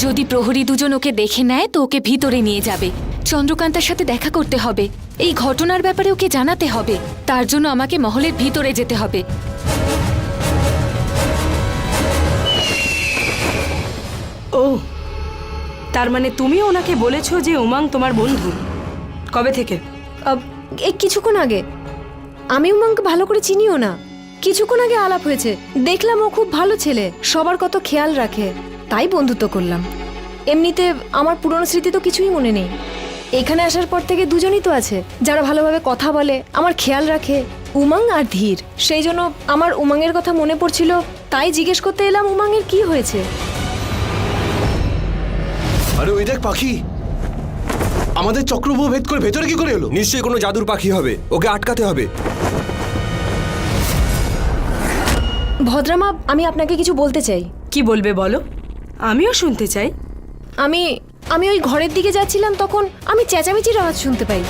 যদি প্রহরী দুজন ওকে দেখে নেয় তো ওকে ভিতরে নিয়ে যাবে। চন্দ্রকান্তার সাথে দেখা করতে হবে, এই ঘটনার ব্যাপারে ওকে জানাতে হবে। তার জন্য আমাকে মহলের ভিতরে যেতে হবে। ও, তার মানে তুমিও ওনাকে বলেছো যে উমাং তোমার বন্ধু? কবে থেকে? এই কিছুক্ষণ আগে। আমি উমাংকে ভালো করে চিনিও না, কিছুক্ষণ আগে আলাপ হয়েছে, দেখলাম ও খুব ভালো ছেলে, সবার কত খেয়াল রাখে, তাই বন্ধুত্ব করলাম। এমনিতে আমার পুরনো স্মৃতি তো কিছুই মনে নেই। এখানে আসার পর থেকে দুজনই তো আছে যারা ভালোভাবে কথা বলে, আমার খেয়াল রাখে, উমাং আর ধীর। সেই জন্য আমার উমাংয়ের কথা মনে পড়ছিল, তাই জিজ্ঞেস করতে এলাম উমাংয়ের কি হয়েছে। আরে ওই দেখ পাখি, আমাদের চক্রব্যূহ ভেদ করে ভেতরে কি করে এলো? নিশ্চয়ই কোনো জাদুর পাখি হবে, ওকে আটকাতে হবে। ভদ্রামা, আমি আপনাকে কিছু বলতে চাই। কি বলবে বলো, আমিও শুনতে চাই। আমি ওই ঘরের দিকে যাচ্ছিলাম, তখন আমি চেঁচামেচির আওয়াজ শুনতে পাই।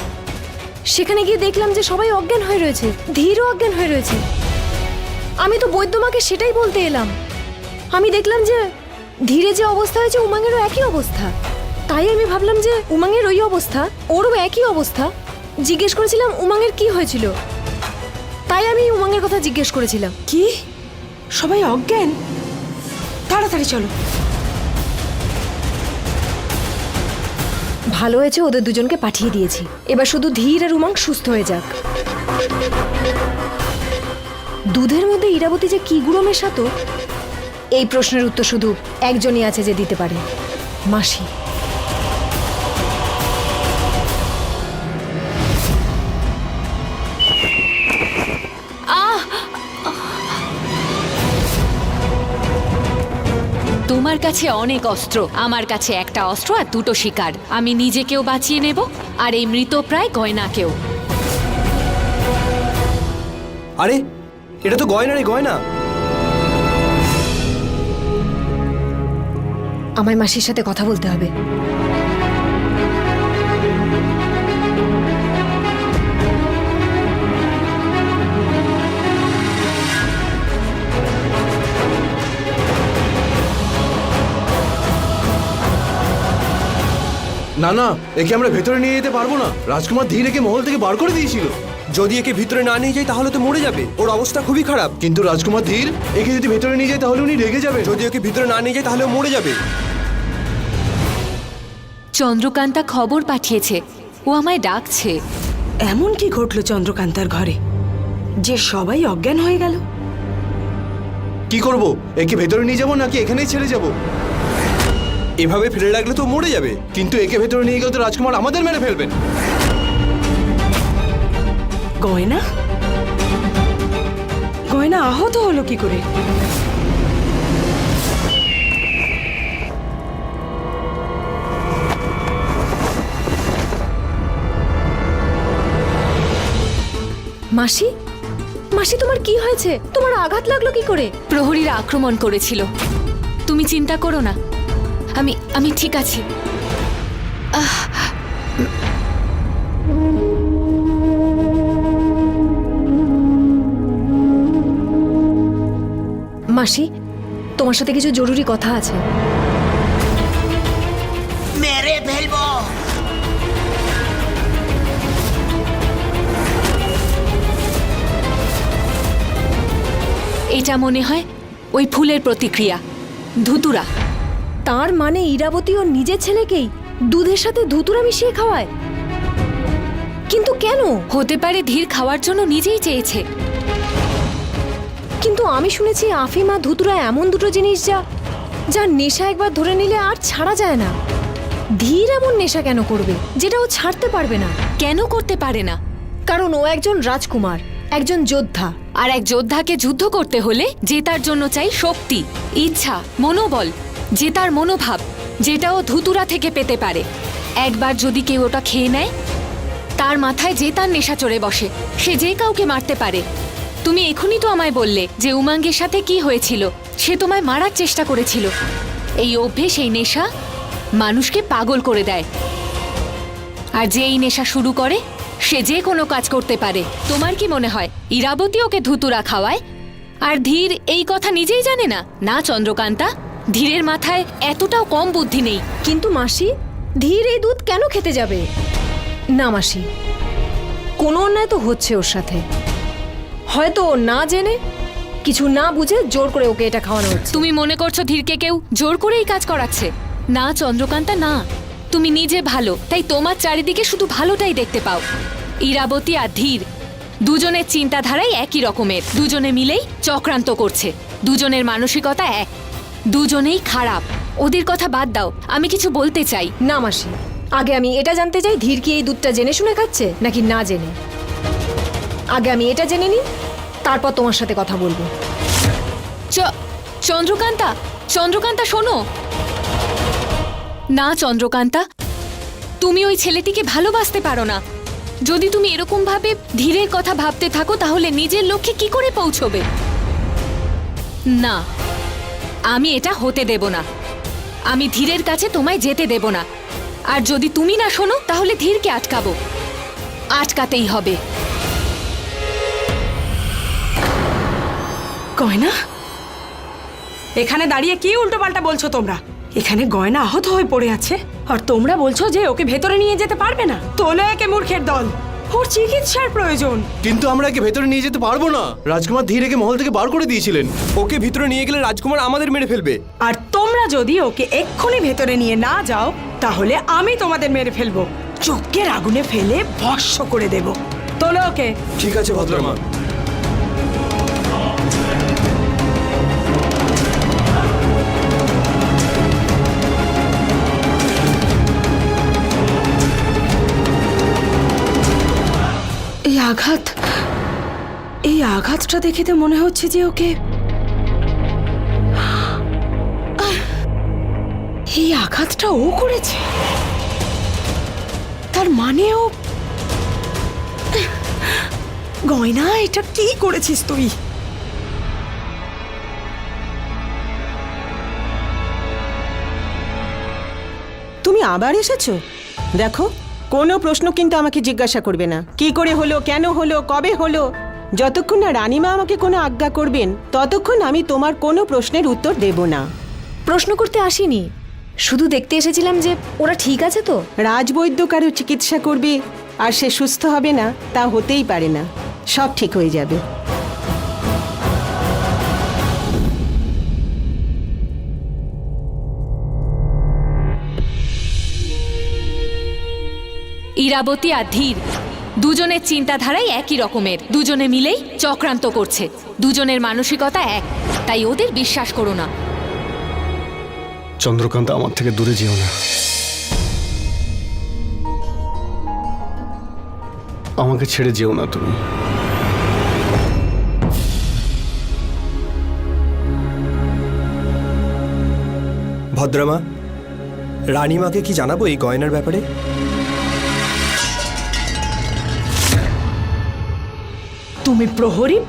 সেখানে গিয়ে দেখলাম যে সবাই অজ্ঞান হয়ে রয়েছে, ধীরও অজ্ঞান হয়ে রয়েছে। আমি তো বৈদ্যমাকে সেটাই বলতে এলাম। আমি দেখলাম যে ধীরে যে অবস্থা হয়েছে উমাংয়েরও একই অবস্থা, তাই আমি ভাবলাম যে উমাংয়ের ওই অবস্থা, ওরও একই অবস্থা। জিজ্ঞেস করেছিলাম উমাংয়ের কি হয়েছিল, তাই আমি উমাংয়ের কথা জিজ্ঞেস করেছিলাম। কি সবাই অজ্ঞান? তাড়াতাড়ি চলো। ভালো হয়েছে ওদের দুজনকে পাঠিয়ে দিয়েছি, এবার শুধু ধীর আর উমাং সুস্থ হয়ে যাক। দুধের মধ্যে ইরাবতী যে কি গুঁড়ো মেশাতো, এই প্রশ্নের উত্তর শুধু একজনই আছে যে দিতে পারে, মাসি। তোমার কাছে অনেক অস্ত্র, আমার কাছে একটা অস্ত্র আর দুটো শিকার। আমি নিজেকেও বাঁচিয়ে নেব আর এই মৃতপ্রায় গয়নাকেও। আরে এটা তো গয়না রে, গয়না। আমায় মাসির সাথে কথা বলতে হবে। না না, একে আমরা ভেতরে নিয়ে যেতে পারবো না। রাজকুমার ধীর একে মহল থেকে বার করে দিয়েছিল। যদি একে ভিতরে না নিয়ে যাই তাহলে তো মরে যাবে, ওর অবস্থা খুবই খারাপ। কিন্তু রাজকুমার ধীর একে যদি ভেতরে নিয়ে যায় তাহলে উনি রেগে যাবে। যদি ওকে ভিতরে না নিয়ে যাই তাহলে ও মরে যাবে। চন্দ্রকান্তা খবর পাঠিয়েছে, ও আমায় ডাকছে। এমন কি ঘটলো চন্দ্রকান্তার ঘরে যে সবাই অজ্ঞান হয়ে গেল? কি করব, একে ভেতরে নিয়ে যাবো নাকি এখানেই ছেড়ে যাব? এভাবে ফেলে রাখলে তো মরে যাবে। কিন্তু একে ভেতরে নিয়ে গেলে তো রাজকুমার আমাদের মেরে ফেলবেন। গয়না গয়না আহত হলো কি করে? মাসি, মাসি তোমার কি হয়েছে? তোমার আঘাত লাগলো কি করে? প্রহরীরা আক্রমণ করেছিল, তুমি চিন্তা করো না, আমি ঠিক আছি। মাসি, তোমার সাথে কিছু জরুরি কথা আছে। মেরে ফেলবো। এটা মনে হয় ওই ফুলের প্রতিক্রিয়া, ধুতুরা। তার মানে ইরাবতী ওর নিজের ছেলেকেই দুধের সাথে ধুতুরা মিশিয়ে খাওয়ায়? কিন্তু কেন? হতে পারে ধীর খাওয়ার জন্য নিজেই চেয়েছে। কিন্তু আমি শুনেছি আফিম আর ধুতুরা এমন দুটো জিনিস যার নেশা একবার ধরে নিলে আর ছাড়া যায় না। ধীর এমন নেশা কেন করবে যেটা ও ছাড়তে পারবে না? কেন করতে পারে না? কারণ ও একজন রাজকুমার, একজন যোদ্ধা। আর এক যোদ্ধাকে যুদ্ধ করতে হলে জেতার জন্য চাই শক্তি, ইচ্ছা, মনোবল, জেতার মনোভাব, যেটা ও ধুতুরা থেকে পেতে পারে। একবার যদি কেউ ওটা খেয়ে নেয়, তার মাথায় জেতার নেশা চড়ে বসে, সে যে কাউকে মারতে পারে। তুমি এখনই তো আমায় বললে যে উমাঙ্গের সাথে কি হয়েছিল, সে তোমায় মারার চেষ্টা করেছিল। এই অভ্যেস, এই নেশা মানুষকে পাগল করে দেয়। আর যে এই নেশা শুরু করে সে যে কোনো কাজ করতে পারে। তোমার কি মনে হয় ইরাবতী ওকে ধুতুরা খাওয়ায় আর ধীর এই কথা নিজেই জানে না? না চন্দ্রকান্তা, ধীরের মাথায় এতটাও কম বুদ্ধি নেই। কিন্তু মাসি, ধীর এই দুধ কেন খেতে যাবে? না মাসি, কোনো অন্যায় তো হচ্ছে ওর সাথে। হয়তো ও না জেনে, কিছু না বুঝে জোর করে ওকে এটা খাওয়ানো হচ্ছে। তুমি মনে করছো ধীরকে কেউ জোর করেই কাজ করাচ্ছে? না চন্দ্রকান্তা, না। তুমি নিজে ভালো, তাই তোমার চারিদিকে শুধু ভালোটাই দেখতে পাও। ইরাবতী আর ধীর দুজনের চিন্তাধারাই একই রকমের, দুজনে মিলেই চক্রান্ত করছে। দুজনের মানসিকতা এক, দুজনেই খারাপ। ওদের কথা বাদ দাও, আমি কিছু বলতে চাই। না মাসি, আগে আমি এটা জানতে চাই, ধীর কি এই দুধটা জেনে শুনে খাচ্ছে নাকি না জেনে। আগে আমি এটা জেনে নিই, তারপর তোমার সাথে কথা বলবো। চন্দ্রকান্তা, চন্দ্রকান্তা শোনো না। চন্দ্রকান্তা, তুমি ওই ছেলেটিকে ভালোবাসতে পারো না। যদি তুমি এরকম ভাবে ধীরের কথা ভাবতে থাকো, তাহলে নিজের লক্ষ্যে কি করে পৌঁছবে? না, আমি এটা হতে দেব না। আমি ধীরের কাছে তোমায় যেতে দেব না। আর যদি তুমি না শোনো, তাহলে ধীরকে আটকাবো, আটকাতেই হবে। গয়না, এখানে দাঁড়িয়ে কি উল্টোপাল্টা বলছো তোমরা? এখানে গয়না আহত হয়ে পড়ে আছে, আর তোমরা বলছো যে ওকে ভেতরে নিয়ে যেতে পারবে না। তোলো একে মূর্খের দল, ওর চিকিৎসার প্রয়োজন। কিন্তু আমরা একে ভেতরে নিয়ে যেতে পারবো না। রাজকুমার ধীর একে মহল থেকে বার করে দিয়েছিলেন। ওকে ভিতরে নিয়ে গেলে রাজকুমার আমাদের মেরে ফেলবে। আর তোমরা যদি ওকে এক্ষুনি ভেতরে নিয়ে না যাও, তাহলে আমি তোমাদের মেরে ফেলবো, চোখের আগুনে ফেলে ভস্ম করে দেব। তোলো ওকে। ঠিক আছে ভদ্রমা। এই আঘাতটা দেখে তো মনে হচ্ছে যে ওকে এই আঘাতটা ও করেছে। তার মানে ও গয়না, এটা কি করেছিস তুই? তুমি আবার এসেছো? দেখো, কোনো প্রশ্ন কিন্তু আমাকে জিজ্ঞাসা করবে না। কি করে হলো, কেন হলো, কবে হলো। যতক্ষণ না রানীমা আমাকে কোনো আজ্ঞা করবেন, ততক্ষণ আমি তোমার কোনো প্রশ্নের উত্তর দেব না। প্রশ্ন করতে আসিনি, শুধু দেখতে এসেছিলাম যে ওরা ঠিক আছে তো। রাজবৈদ্য কারো চিকিৎসা করবে আর সে সুস্থ হবে না, তা হতেই পারে না। সব ঠিক হয়ে যাবে। ইরাবতী আর ধীর দুজনের চিন্তাধারাই একই রকমের, দুজনে মিলেই চক্রান্ত করছে। দুজনের মানসিকতা এক, তাই ওদের বিশ্বাস করো না। চন্দ্রকান্তা, আমার থেকে দূরে যেও না। আমাকে ছেড়ে যেও না তুমি। ভদ্রমা, রানীমাকে কি জানাবো এই গয়নার ব্যাপারে? তুমি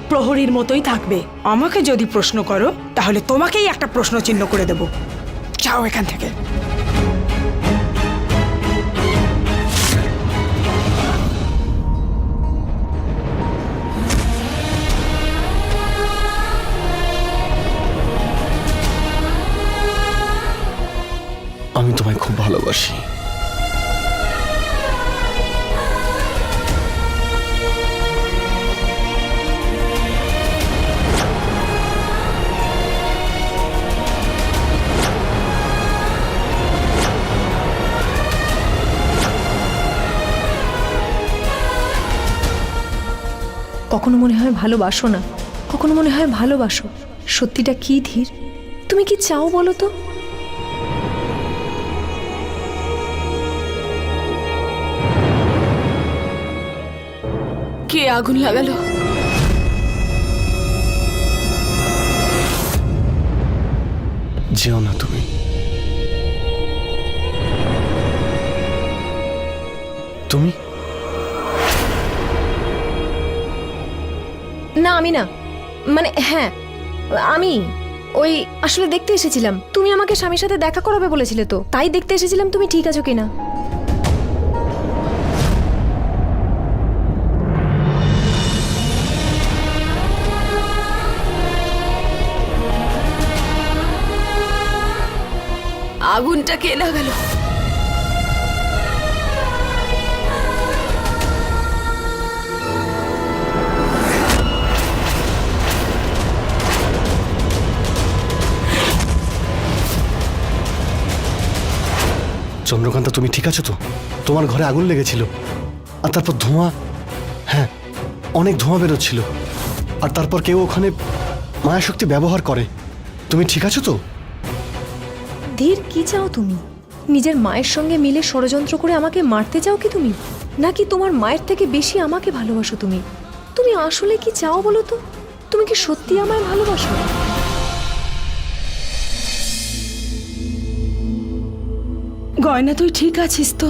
প্রহরীর মতোই থাকবে। আমাকে যদি প্রশ্ন করো, তাহলে তোমাকেই একটা প্রশ্ন চিহ্ন করে দেব। যাও এখান থেকে। আমি তোমায় খুব ভালোবাসি। কখনো মনে হয় ভালোবাসো না, কখনো মনে হয় ভালোবাসো। সত্যিটা কি ধীর? তুমি কি চাও বলো তো? কে আগুন লাগালো? যেও না তুমি। তুমি না আমি না, মানে হ্যাঁ আমি ওই আসলে দেখতে এসেছিলাম। তুমি আমাকে স্বামীর সাথে দেখা করাবে বলেছিলে তো, তাই দেখতে এসেছিলাম তুমি ঠিক আছো কিনা। আগুনটা কে লাগালো? চন্দ্রকান্তা, তুমি ঠিক আছো তো? তোমার ঘরে আগুন লেগেছিল, আর তারপর ধোঁয়া, হ্যাঁ অনেক ধোঁয়া বেরোচ্ছিল, আর তারপর কেউ ওখানে মায়াশক্তি ব্যবহার করে। তুমি ঠিক আছো তো? ধীর, কি চাও তুমি? নিজের মায়ের সঙ্গে মিলে ষড়যন্ত্র করে আমাকে মারতে চাও কি তুমি? নাকি তোমার মায়ের থেকে বেশি আমাকে ভালোবাসো তুমি? তুমি আসলে কি চাও বলো তো? তুমি কি সত্যি আমায় ভালোবাসো? গয়না, তুই ঠিক আছিস তো?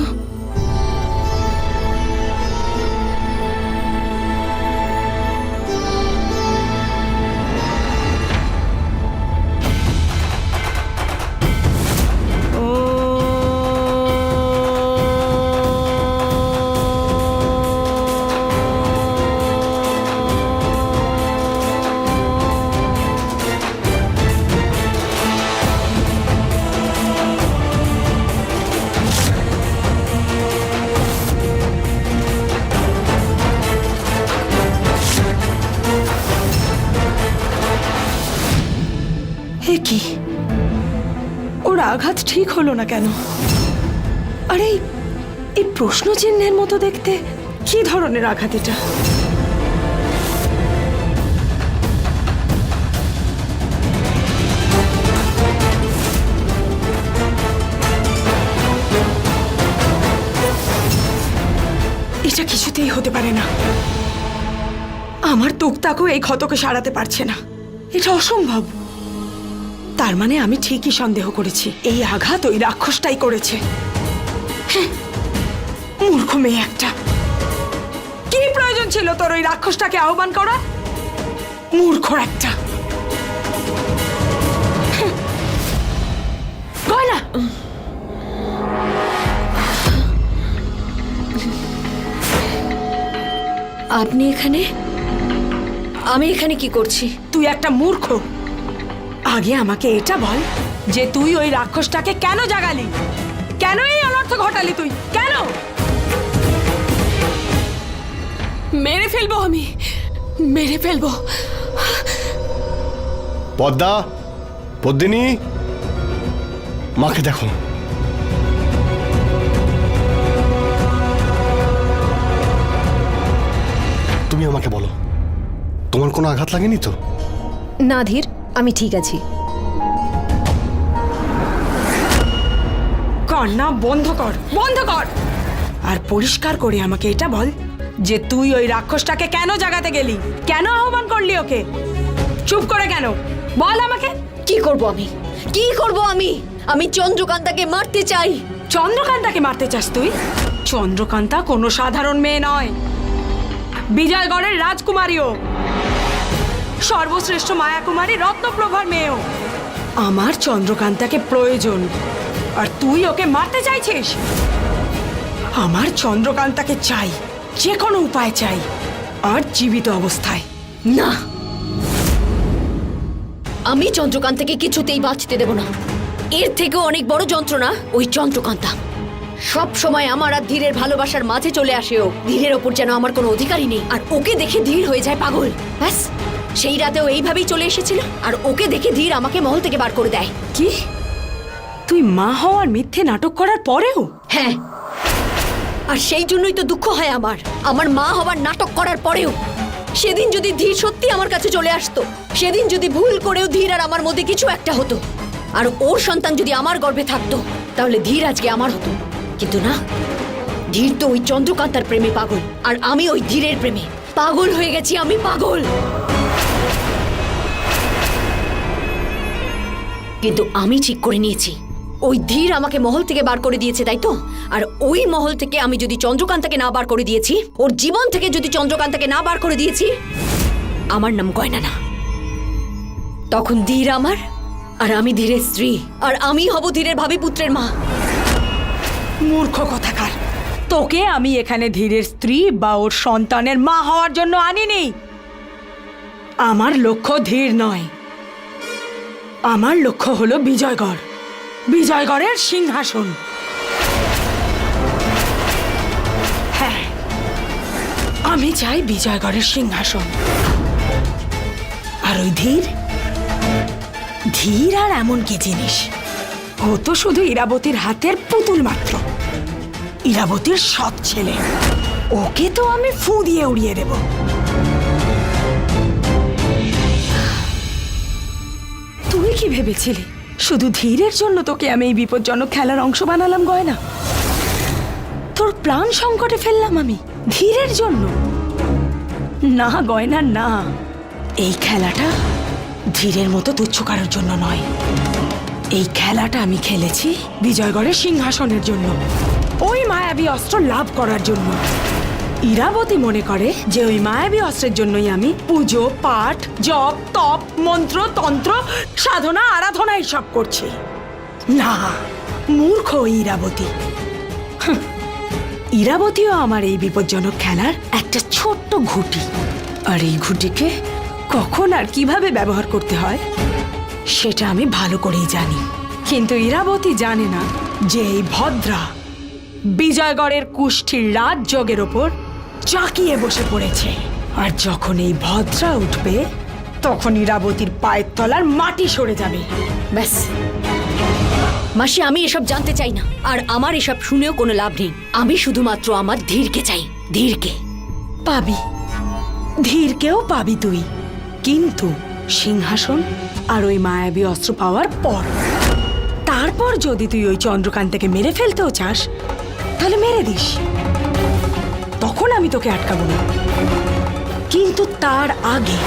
এ কি, ওর আঘাত ঠিক হলো না কেন? আরে এই প্রশ্ন চিহ্নের মতো দেখতে, কি ধরনের আঘাত এটা? এটা কিছুতেই হতে পারে না। আমার তুকতাকও এই ক্ষতকে সারাতে পারছে না। এটা অসম্ভব। তার মানে আমি ঠিকই সন্দেহ করেছি, এই আঘাত ওই রাক্ষসটাই করেছে। হ্যাঁ, মূর্খ মেয়ে একটা। কি প্রয়োজন ছিল তোর ওই রাক্ষসটাকে আহ্বান করা? মূর্খ একটা। হ্যাঁ। গয়না, আপনি এখানে? আমি এখানে কি করছি? তুই একটা মূর্খ। আগে আমাকে এটা বল যে তুই ওই রাক্ষসটাকে কেন জাগালি? কেন এই অনর্থ ঘটালি তুই? কেন? মেরে ফেলবো আমি, মেরে ফেলবো। পদ্মা, পদ্মিনী, মাকে দেখো। তুমি আমাকে বলো, তোমার কোনো আঘাত লাগেনি তো? না ধীর, আমি ঠিক আছি। কান্না বন্ধ কর, বন্ধ কর। আর পরিষ্কার করে আমাকে এটা বল যে তুই ওই রাক্ষসটাকে কেন জাগাতে গেলি? কেন আহ্বান করলি ওকে? চুপ করে কেন? বল আমাকে। কি করব আমি? কি করব আমি? আমি চন্দ্রকান্তাকে মারতে চাই। চন্দ্রকান্তাকে মারতে চাস তুই? চন্দ্রকান্তা কোনো সাধারণ মেয়ে নয়, বিজয়গড়ের রাজকুমারীও, সর্বশ্রেষ্ঠ মায়াকুমারী রত্নপ্রভার মেয়েও। আমার চন্দ্রকান্তাকে প্রয়োজন, আর তুই ওকে মারতে চাইছিস? আমার চন্দ্রকান্তাকে চাই, যে কোনো উপায় চাই, আর জীবিত অবস্থায়। না, আমি চন্দ্রকান্তাকে কিছুতেই বাঁচতে দেব না। এর থেকেও অনেক বড় যন্ত্রণা ওই চন্দ্রকান্তা। সব সময় আমার আর ধীরের ভালোবাসার মাঝে চলে আসে ও। ধীরের ওপর যেন আমার কোনো অধিকারই নেই, আর ওকে দেখে ধীর হয়ে যায় পাগল। ব্যাস, সেই রাতেও এইভাবেই চলে এসেছিল, আর ওকে দেখে ধীর আমাকে মহল থেকে বার করে দেয়। কি? তুই মা হওয়ার মিথ্যে নাটক করার পরেও? হ্যাঁ, আর সেই জন্যই তো দুঃখ হয় আমার মা হবার নাটক করার পরেও। সেদিন যদি ধীর সত্যি আমার কাছে চলে আসতো, সেদিন যদি ভুল করেও ধীর আর আমার মধ্যে কিছু একটা হতো, আর ওর সন্তান যদি আমার গর্ভে থাকতো, তাহলে ধীর আজকে আমার হতো। কিন্তু না, ধীর তো ওই চন্দ্রকান্তার প্রেমে পাগল, আর আমি ওই ধীরের প্রেমে পাগল হয়ে গেছি। আমি পাগল। কিন্তু আমি ঠিক করে নিয়েছি, ওই ধীর আমাকে মহল থেকে বার করে দিয়েছে, তাই তো? আর ওই মহল থেকে আমি যদি চন্দ্রকান্তাকে না বার করে দিয়েছি, ওর জীবন থেকে যদি চন্দ্রকান্তাকে না বার করে দিয়েছি, আমার নাম গয়না না। তখন ধীর আমার, আর আমি ধীরের স্ত্রী, আর আমি হব ধীরের ভাবী পুত্রের মা। মূর্খ কথাকার। তোকে আমি এখানে ধীরের স্ত্রী বা ওর সন্তানের মা হওয়ার জন্য আনিনি। আমার লক্ষ্য ধীর নয়, আমার লক্ষ্য হলো বিজয়গড়। বিজয়গড়ের সিংহাসন। হ্যাঁ, আমি চাই বিজয়গড়ের সিংহাসন। আর ওই ধীর, ধীর আর এমন কি জিনিস, ও তো শুধু ইরাবতীর হাতের পুতুল মাত্র, ইরাবতীর সৎ ছেলে। ওকে তো আমি ফু দিয়ে উড়িয়ে দেব। তুই কি ভেবেছিলি শুধু ধীরের জন্য তোকে আমি এই বিপজ্জনক খেলার অংশ বানালাম গয়না? তোর প্রাণ সংকটে ফেললাম আমি ধীরের জন্য? না গয়না, না, এই খেলাটা ধীরের মতো তুচ্ছ কারোর জন্য নয়। এই খেলাটা আমি খেলেছি বিজয়গড়ের সিংহাসনের জন্য, ওই মায়াবী অস্ত্র লাভ করার জন্য। ইরাবতী মনে করে যে ওই মায়াবী অস্ত্রের জন্যই আমি পুজো পাঠ, জপ, তপ, মন্ত্র, তন্ত্র, সাধনা, আরাধনা এইসব করছি। না, মূর্খ ওই ইরাবতী। হাহ, ইরাবতীও আমার এই বিপজ্জনক খেলার একটা ছোট্ট ঘুঁটি, আর এই ঘুঁটিকে কখন আর কিভাবে ব্যবহার করতে হয় সেটা আমি ভালো করেই জানি। কিন্তু ইরাবতী জানে না যে এই ভদ্রা বিজয়গড়ের কুষ্ঠির রাজযোগের ওপর চাকিয়ে বসে পড়েছে। আর যখন এই ভদ্রা উঠবে তখন ইরাবতীর পায়ের তলার মাটি সরে যাবে। ব্যাস মাসি, আমি এসব জানতে চাই না, আর আমার এসব শুনেও কোনো লাভ নেই। আমি শুধুমাত্র আমার ধীরকে চাই, ধীরকে। পাবি, ধীরকেও পাবি তুই, কিন্তু সিংহাসন আর ওই মায়াবী অস্ত্র পাওয়ার পর। তারপর যদি তুই ওই চন্দ্রকান্তকে মেরে ফেলতেও চাস তাহলে মেরে দিস, তখন আমি তোকে আটকাবো না। কিন্তু তার আগে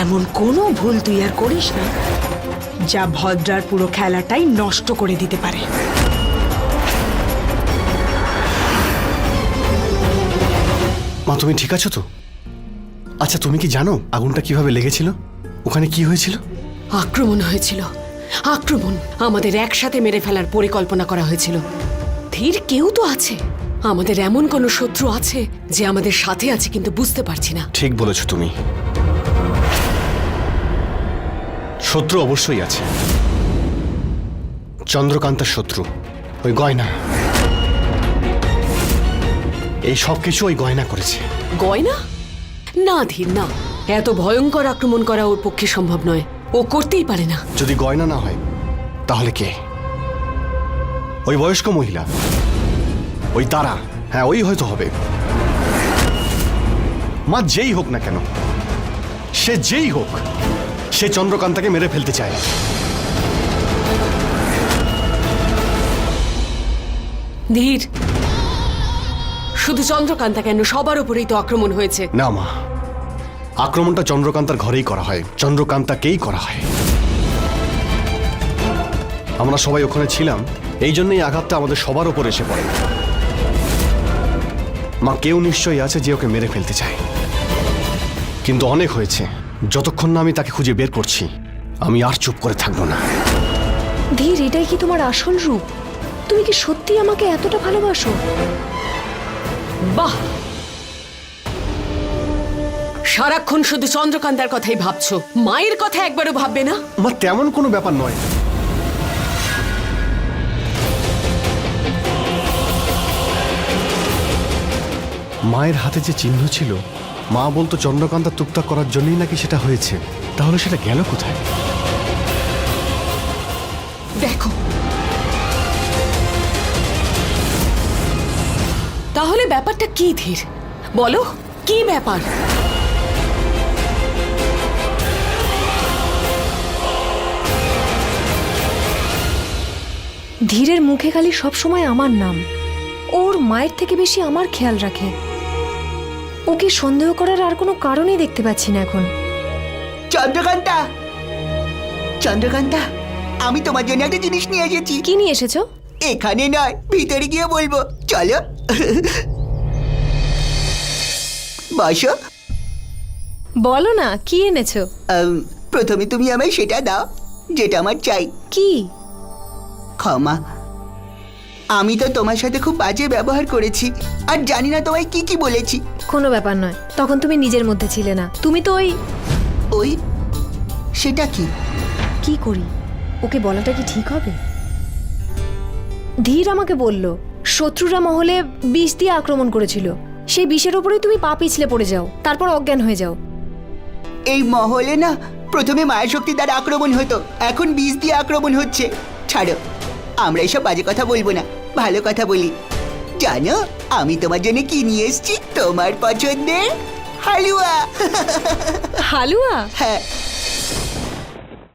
এমন কোনো ভুল তুই আর করিস না যা ভদ্রার পুরো খেলাটাই নষ্ট করে দিতে পারে। মা, তুমি ঠিক আছো তো? আচ্ছা, তুমি কি জানো আগুনটা কিভাবে লেগেছিল? ওখানে কি হয়েছিল? আক্রমণ হয়েছিল, আক্রমণ। আমাদের একসাথে মেরে ফেলার পরিকল্পনা করা হয়েছিল। ধীর কেউ তো আছে, আমাদের এমন কোনো শত্রু আছে যে আমাদের সাথে আছে কিন্তু বুঝতে পারছি না। ঠিক বলেছো তুমি, শত্রু অবশ্যই আছে। চন্দ্রকান্তার শত্রু ওই গয়না। এই সব কিছু ওই গয়না করেছে। গয়না? না ধীর, না, এত ভয়ঙ্কর আক্রমণ করা ওর পক্ষে সম্ভব নয়, ও করতেই পারে না। যদি গয়না না হয় তাহলে কে? ওই বয়স্ক মহিলা, ওই তারা, হ্যাঁ ওই হয়তো হবে। মা, যেই হোক না কেন, সে যেই হোক, সে চন্দ্রকান্তাকে মেরে ফেলতে চায়। ধীর, শুধু চন্দ্রকান্তা কেন, সবার উপরেই তো আক্রমণ হয়েছে। না মা, আক্রমণটা চন্দ্রকান্তার ঘরেই করা হয়, চন্দ্রকান্তাকেই করা হয়। আমরা সবাই ওখানে ছিলাম, এই জন্যই আঘাতটা আমাদের সবার উপর এসে পড়ে। মা, কেউ নিশ্চয়ই আছে যে ওকে মেরে ফেলতে চায়, কিন্তু অনেক হয়েছে। যতক্ষণ না আমি তাকে খুঁজে বের করছি আমি আর চুপ করে থাকবো না। ধীর, এটাই কি তোমার আসল রূপ? তুমি কি সত্যি আমাকে এতটা ভালোবাসো? বাহ, সারাক্ষণ শুধু চন্দ্রকান্তার কথাই ভাবছো, মায়ের কথা একবারও ভাববে না? মা, তেমন কোনো ব্যাপার নয়। মায়ের হাতে যে চিহ্ন ছিল, মা বলতো চন্দ্রকান্তা টুকটাক করার জন্যই নাকি সেটা হয়েছে। তাহলে সেটা গেল কোথায়? দেখো, তাহলে ব্যাপারটা কি ধীর? বলো, কি ব্যাপার? ধীরের মুখে খালি সবসময় আমার নাম। ওর মায়ের থেকে বেশি আমার খেয়াল রাখে। ওকে সন্দেহ করার আর কোনো কারণই দেখতে পাচ্ছি না এখন। চন্দ্রকান্তা, চন্দ্রকান্তা, আমি তোমার জন্য একটা জিনিস নিয়ে এসেছি। কি নিয়ে এসেছো? এখানে নয়, ভিতরে গিয়ে বলবো, চলো। বসো। বলো না, কি এনেছো? প্রথমে তুমি আমায় সেটা দাও যেটা আমার চাই। কি? ক্ষমা। আমি তো তোমার সাথে খুব বাজে ব্যবহার করেছি, আর জানি না তোমায় কি কি বলেছি। কোনো ব্যাপার নয়, তখন তুমি নিজের মধ্যে ছিলে না। তুমি তো ওই সেটা কি? কি করি? ওকে বলাটা কি ঠিক হবে? ধীর আমাকে বলল শত্রুরা মহলে বিষ দিয়ে আক্রমণ করেছিল, সেই বিষের ওপরেই তুমি পা পিছলে পড়ে যাও, তারপর অজ্ঞান হয়ে যাও। এই মহলে না প্রথমে মায়াশক্তি দ্বারা আক্রমণ হতো, এখন বিষ দিয়ে আক্রমণ হচ্ছে। ছাড়ো, আমরা এসব বাজে কথা বলবো না, ভালো কথা বলি। জানো আমি তোমার জন্য কি নিয়ে এসেছি? তোমার পছন্দের হালুয়া। হালুয়া? হ্যাঁ,